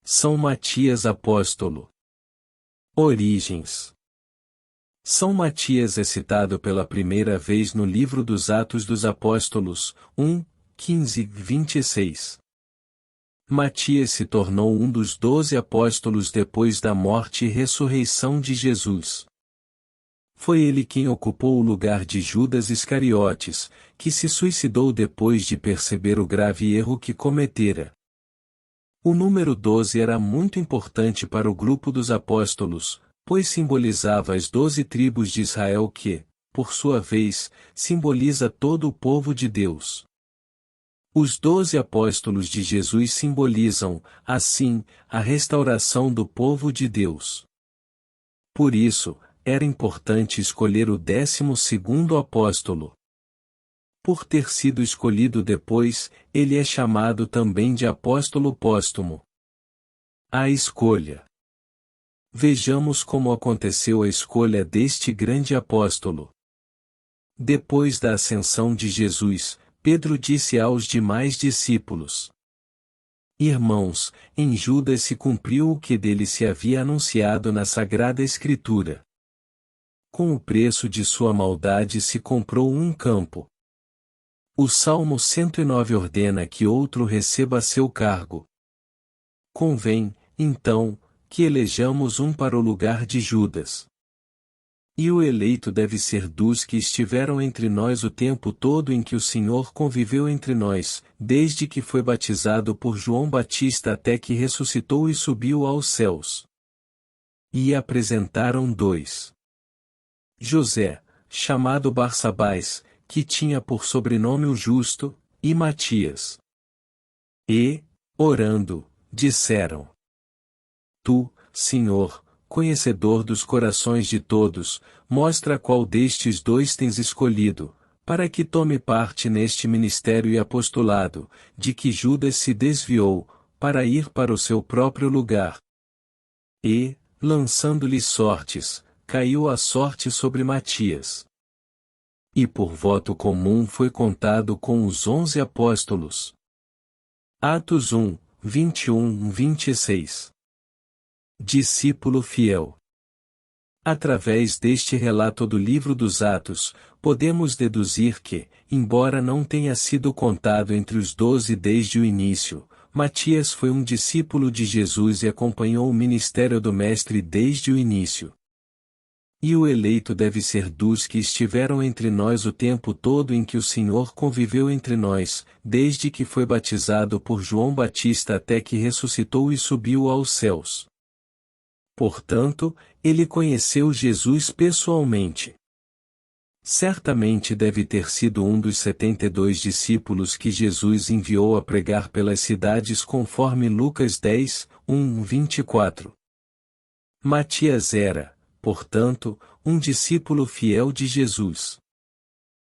São Matias apóstolo. Origens. São Matias é citado pela primeira vez no livro dos Atos dos Apóstolos, 1, 15, 26. Matias se tornou um dos 12 apóstolos depois da morte e ressurreição de Jesus. Foi ele quem ocupou o lugar de Judas Iscariotes, que se suicidou depois de perceber o grave erro que cometera. O número 12 era muito importante para o grupo dos apóstolos, pois simbolizava as 12 tribos de Israel que, por sua vez, simboliza todo o povo de Deus. Os 12 apóstolos de Jesus simbolizam, assim, a restauração do povo de Deus. Por isso, era importante escolher o 12º apóstolo. Por ter sido escolhido depois, ele é chamado também de apóstolo póstumo. A escolha. Vejamos como aconteceu a escolha deste grande apóstolo. Depois da ascensão de Jesus, Pedro disse aos demais discípulos: Irmãos, em Judas se cumpriu o que dele se havia anunciado na Sagrada Escritura. Com o preço de sua maldade se comprou um campo. O Salmo 109 ordena que outro receba seu cargo. Convém, então, que elejamos um para o lugar de Judas. E o eleito deve ser dos que estiveram entre nós o tempo todo em que o Senhor conviveu entre nós, desde que foi batizado por João Batista até que ressuscitou e subiu aos céus. E apresentaram 2. José, chamado Barsabás, que tinha por sobrenome o Justo, e Matias. E, orando, disseram: Tu, Senhor, conhecedor dos corações de todos, mostra qual destes 2 tens escolhido, para que tome parte neste ministério e apostolado, de que Judas se desviou, para ir para o seu próprio lugar. E, lançando-lhe sortes, caiu a sorte sobre Matias. E por voto comum foi contado com os 11 apóstolos. Atos 1, 21, 26. Discípulo fiel. Através deste relato do livro dos Atos, podemos deduzir que, embora não tenha sido contado entre os 12 desde o início, Matias foi um discípulo de Jesus e acompanhou o ministério do Mestre desde o início. E o eleito deve ser dos que estiveram entre nós o tempo todo em que o Senhor conviveu entre nós, desde que foi batizado por João Batista até que ressuscitou e subiu aos céus. Portanto, ele conheceu Jesus pessoalmente. Certamente deve ter sido um dos 72 discípulos que Jesus enviou a pregar pelas cidades conforme Lucas 10, 1, 24. Matias era, portanto, um discípulo fiel de Jesus.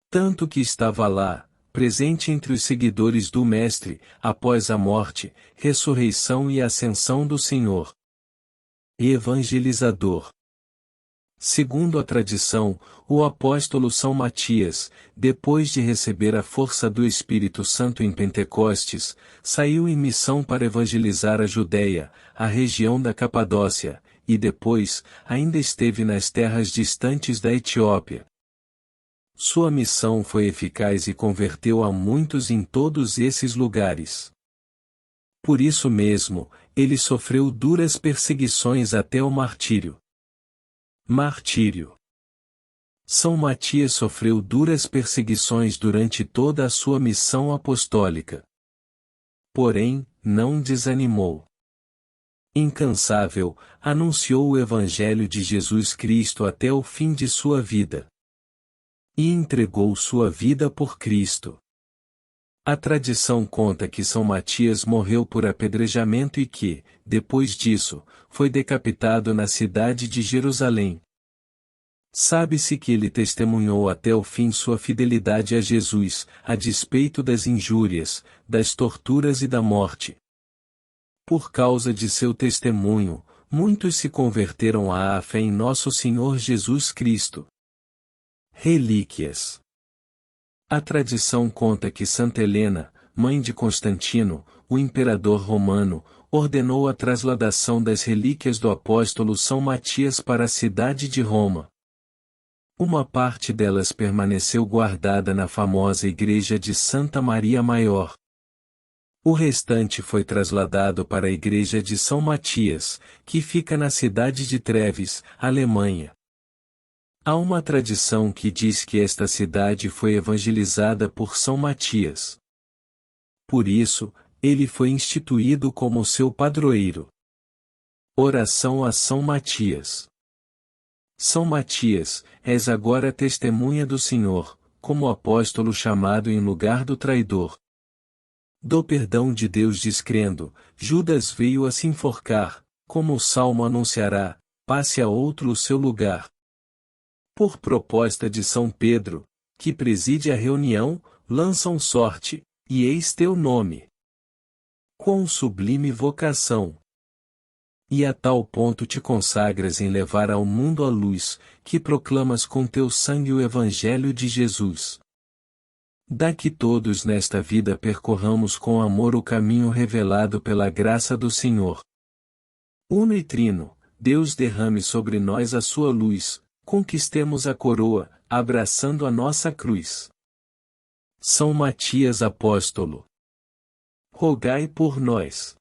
Tanto que estava lá, presente entre os seguidores do Mestre, após a morte, ressurreição e ascensão do Senhor. Evangelizador. Segundo a tradição, o apóstolo São Matias, depois de receber a força do Espírito Santo em Pentecostes, saiu em missão para evangelizar a Judéia, a região da Capadócia, e depois, ainda esteve nas terras distantes da Etiópia. Sua missão foi eficaz e converteu a muitos em todos esses lugares. Por isso mesmo, ele sofreu duras perseguições até o martírio. Martírio. São Matias sofreu duras perseguições durante toda a sua missão apostólica. Porém, não desanimou. Incansável, anunciou o Evangelho de Jesus Cristo até o fim de sua vida. E entregou sua vida por Cristo. A tradição conta que São Matias morreu por apedrejamento e que, depois disso, foi decapitado na cidade de Jerusalém. Sabe-se que ele testemunhou até o fim sua fidelidade a Jesus, a despeito das injúrias, das torturas e da morte. Por causa de seu testemunho, muitos se converteram à fé em nosso Senhor Jesus Cristo. Relíquias. A tradição conta que Santa Helena, mãe de Constantino, o imperador romano, ordenou a trasladação das relíquias do apóstolo São Matias para a cidade de Roma. Uma parte delas permaneceu guardada na famosa igreja de Santa Maria Maior. O restante foi trasladado para a igreja de São Matias, que fica na cidade de Treves, Alemanha. Há uma tradição que diz que esta cidade foi evangelizada por São Matias. Por isso, ele foi instituído como seu padroeiro. Oração a São Matias. São Matias, és agora testemunha do Senhor, como apóstolo chamado em lugar do traidor. Do perdão de Deus descrendo, Judas veio a se enforcar, como o Salmo anunciará, passe a outro o seu lugar. Por proposta de São Pedro, que preside a reunião, lançam sorte, e eis teu nome. Quão sublime vocação! E a tal ponto te consagras em levar ao mundo a luz, que proclamas com teu sangue o Evangelho de Jesus. Dá que todos nesta vida percorramos com amor o caminho revelado pela graça do Senhor. Uno e Trino, Deus derrame sobre nós a sua luz, conquistemos a coroa, abraçando a nossa cruz. São Matias Apóstolo, rogai por nós.